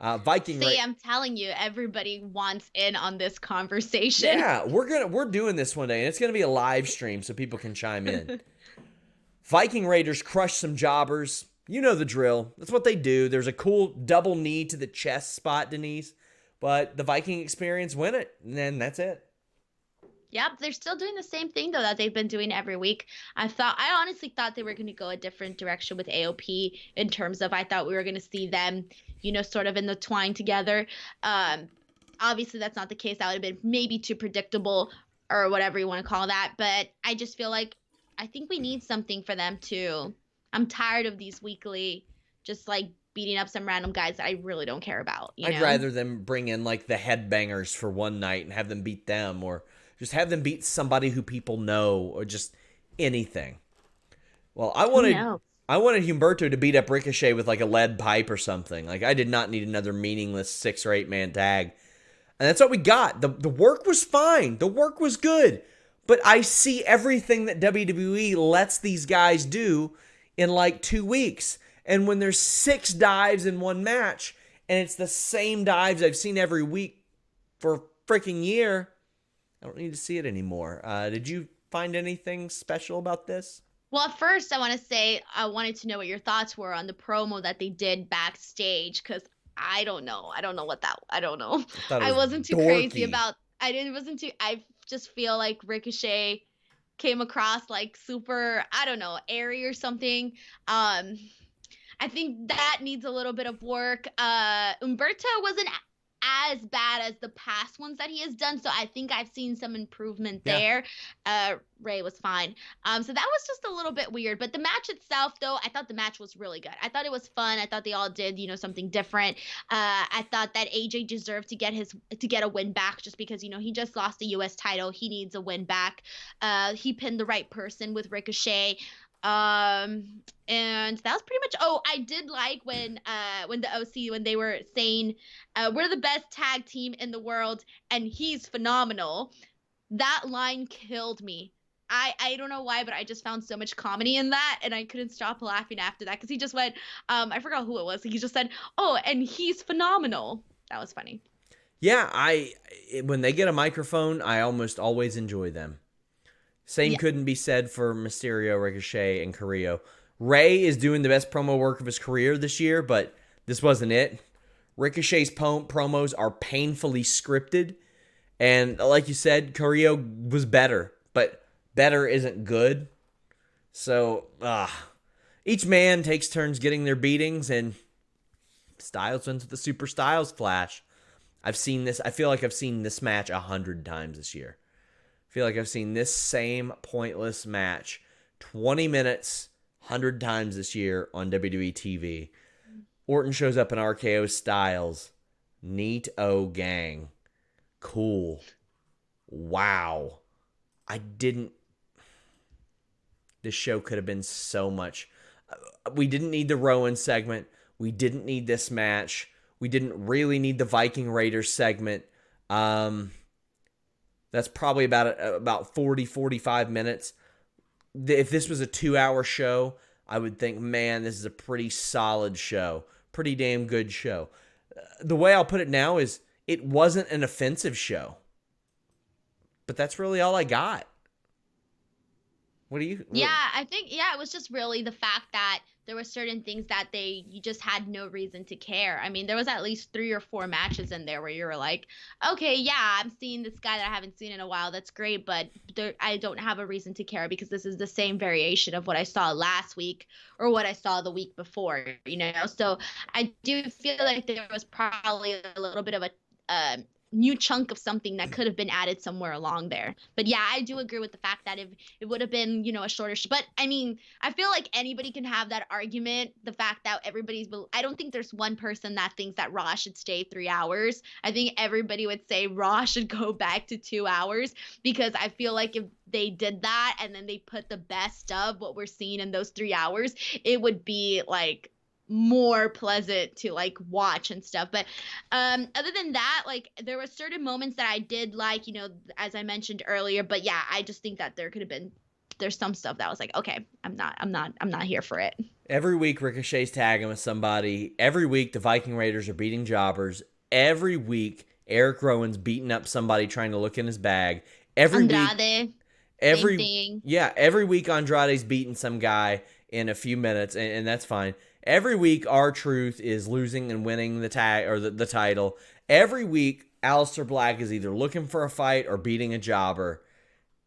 Speaker 1: Viking.
Speaker 2: See, I'm telling you, everybody wants in on this conversation.
Speaker 1: Yeah, we're doing this one day, and it's gonna be a live stream so people can chime in. Viking Raiders crush some jobbers. You know the drill. That's what they do. There's a cool double knee to the chest spot, Denise. But the Viking experience win it, and then that's it.
Speaker 2: Yep, they're still doing the same thing, though, that they've been doing every week. I honestly thought they were going to go a different direction with AOP in terms of I thought we were going to see them, sort of in the twine together. Obviously, that's not the case. That would have been maybe too predictable or whatever you want to call that. But I just feel like I think we need something for them too. I'm tired of these weekly, just like beating up some random guys that I really don't care about.
Speaker 1: I'd rather them bring in like the headbangers for one night and have them beat them, or just have them beat somebody who people know, or just anything. Well, I wanted Humberto to beat up Ricochet with like a lead pipe or something. Like I did not need another meaningless 6 or 8 man tag. And that's what we got. The work was fine. The work was good. But I see everything that WWE lets these guys do in like 2 weeks. And when there's 6 dives in one match, and it's the same dives I've seen every week for a freaking year, I don't need to see it anymore. Did you find anything special about this?
Speaker 2: Well, at first, I want to say I wanted to know what your thoughts were on the promo that they did backstage, because I don't know. I don't know. I wasn't too crazy about. I just feel like Ricochet came across like super, I don't know, airy or something. I think that needs a little bit of work. Umberto wasn't as bad as the past ones that he has done, so I think I've seen some improvement there. Ray was fine. So that was just a little bit weird, but the match itself, though, I thought the match was really good. I thought it was fun. I thought they all did, something different. I thought that AJ deserved to get a win back, just because he just lost the US title. He needs a win back. He pinned the right person with Ricochet. And that was pretty much. Oh, I did like when the OC, when they were saying we're the best tag team in the world and he's phenomenal. That line killed me. I don't know why, but I just found so much comedy in that, and I couldn't stop laughing after that, because he just went, I forgot who it was. He just said, "Oh, and he's phenomenal." That was funny.
Speaker 1: Yeah, when they get a microphone, I almost always enjoy them. Same couldn't be said for Mysterio, Ricochet, and Carrillo. Ray is doing the best promo work of his career this year, but this wasn't it. Ricochet's promos are painfully scripted, and like you said, Carrillo was better, but better isn't good. So, each man takes turns getting their beatings, and Styles wins with the Super Styles Flash. I've seen this. I feel like I've seen this match 100 times this year. I feel like I've seen this same pointless match 20 minutes, 100 times this year on WWE TV. Orton shows up in RKO Styles. Neat-o gang. Cool. Wow. this show could have been so much. We didn't need the Rowan segment. We didn't need this match. We didn't really need the Viking Raiders segment. That's probably about 40, 45 minutes. If this was a 2-hour show, I would think, man, this is a pretty solid show. Pretty damn good show. The way I'll put it now is it wasn't an offensive show. But that's really all I got. What do you...
Speaker 2: Yeah, I think, it was just really the fact that there were certain things that you just had no reason to care. I mean, there was at least 3 or 4 matches in there where you were like, okay, yeah, I'm seeing this guy that I haven't seen in a while. That's great, but I don't have a reason to care because this is the same variation of what I saw last week or what I saw the week before, So I do feel like there was probably a little bit of a new chunk of something that could have been added somewhere along there. But yeah, I do agree with the fact that if it would have been, a shorter but I mean, I feel like anybody can have that argument. The fact that I don't think there's one person that thinks that Raw should stay 3 hours. I think everybody would say Raw should go back to 2 hours because I feel like if they did that and then they put the best of what we're seeing in those 3 hours, it would be like more pleasant to like watch and stuff. But other than that, like there were certain moments that I did like, as I mentioned earlier. But yeah, I just think that there's some stuff that was like, okay, I'm not here for it.
Speaker 1: Every week Ricochet's tagging with somebody. Every week the Viking Raiders are beating jobbers. Every week Eric Rowan's beating up somebody trying to look in his bag. Every
Speaker 2: Andrade,
Speaker 1: week, every week Andrade's beating some guy in a few minutes, and that's fine. Every week, R-Truth is losing and winning the tag or the title. Every week, Aleister Black is either looking for a fight or beating a jobber.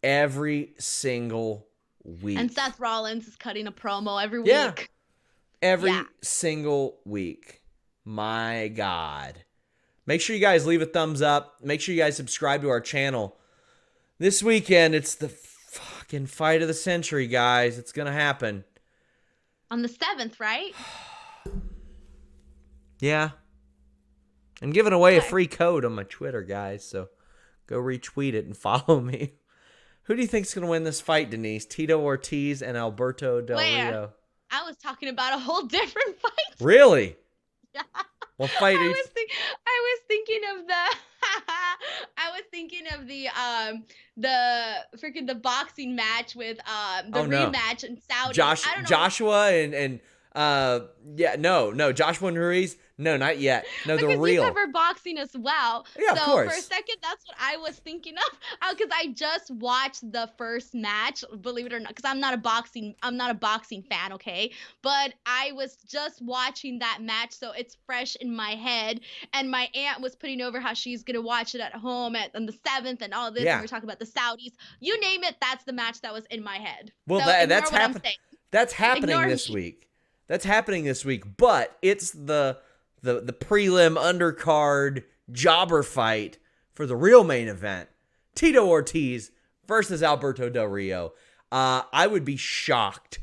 Speaker 1: Every single week.
Speaker 2: And Seth Rollins is cutting a promo every week.
Speaker 1: Every single week. My God. Make sure you guys leave a thumbs up. Make sure you guys subscribe to our channel. This weekend, it's the fucking fight of the century, guys. It's going to happen.
Speaker 2: On the 7th, right?
Speaker 1: Yeah. I'm giving away a free code on my Twitter, guys, so go retweet it and follow me. Who do you think's going to win this fight, Denise? Tito Ortiz and Alberto Del Rio?
Speaker 2: I was talking about a whole different fight.
Speaker 1: Really?
Speaker 2: Yeah.
Speaker 1: What fight are you...
Speaker 2: I was thinking of the boxing match with rematch in Saudi.
Speaker 1: Joshua and Joshua and Ruiz. No, not yet. No, the real.
Speaker 2: You cover boxing as well.
Speaker 1: Yeah,
Speaker 2: so
Speaker 1: of course.
Speaker 2: For a second, that's what I was thinking of. Because I just watched the first match, believe it or not. Because I'm not a boxing fan, okay? But I was just watching that match, so it's fresh in my head. And my aunt was putting over how she's gonna watch it at home on the 7th and all this. Yeah. And we're talking about the Saudis. You name it, that's the match that was in my head.
Speaker 1: Well,
Speaker 2: so
Speaker 1: that's happening. That's happening this week. That's happening this week. But it's the prelim undercard jobber fight for the real main event. Tito Ortiz versus Alberto Del Rio. I would be shocked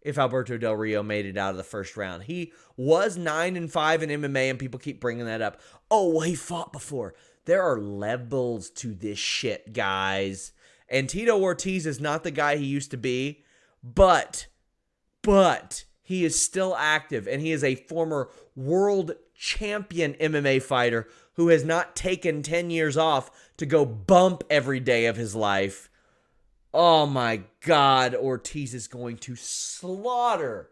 Speaker 1: if Alberto Del Rio made it out of the first round. He was 9-5 in MMA, and people keep bringing that up. Oh, well, he fought before. There are levels to this shit, guys. And Tito Ortiz is not the guy he used to be, but he is still active, and he is a former world champion MMA fighter who has not taken 10 years off to go bump every day of his life. Oh my God, Ortiz is going to slaughter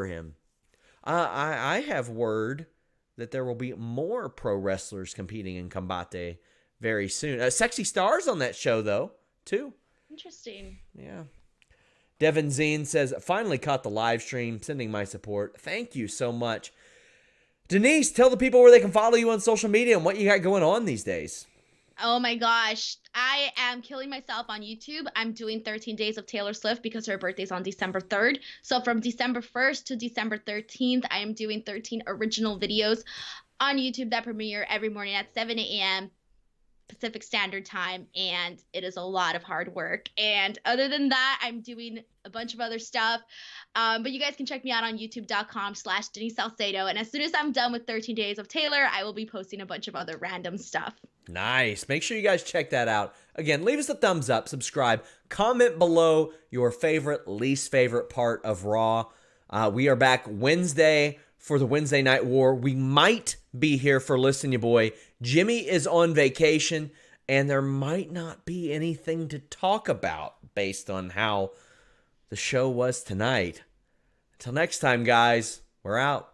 Speaker 1: him. I have word that there will be more pro wrestlers competing in Combate very soon. Sexy Stars on that show, though, too.
Speaker 2: Interesting.
Speaker 1: Yeah. Devin Zine says, finally caught the live stream, sending my support. Thank you so much. Denise, tell the people where they can follow you on social media and what you got going on these days.
Speaker 2: Oh my gosh. I am killing myself on YouTube. I'm doing 13 days of Taylor Swift because her birthday's on December 3rd. So from December 1st to December 13th, I am doing 13 original videos on YouTube that premiere every morning at 7 a.m. Pacific Standard Time, and it is a lot of hard work. And other than that, I'm doing a bunch of other stuff. But you guys can check me out on youtube.com/Denise Salcedo. And as soon as I'm done with 13 days of Taylor, I will be posting a bunch of other random stuff.
Speaker 1: Nice. Make sure you guys check that out. Again, leave us a thumbs up, subscribe, comment below your favorite, least favorite part of Raw. We are back Wednesday for the Wednesday Night War. We might be here for Listen Ya Boy. Jimmy is on vacation, and there might not be anything to talk about based on how the show was tonight. Until next time, guys, we're out.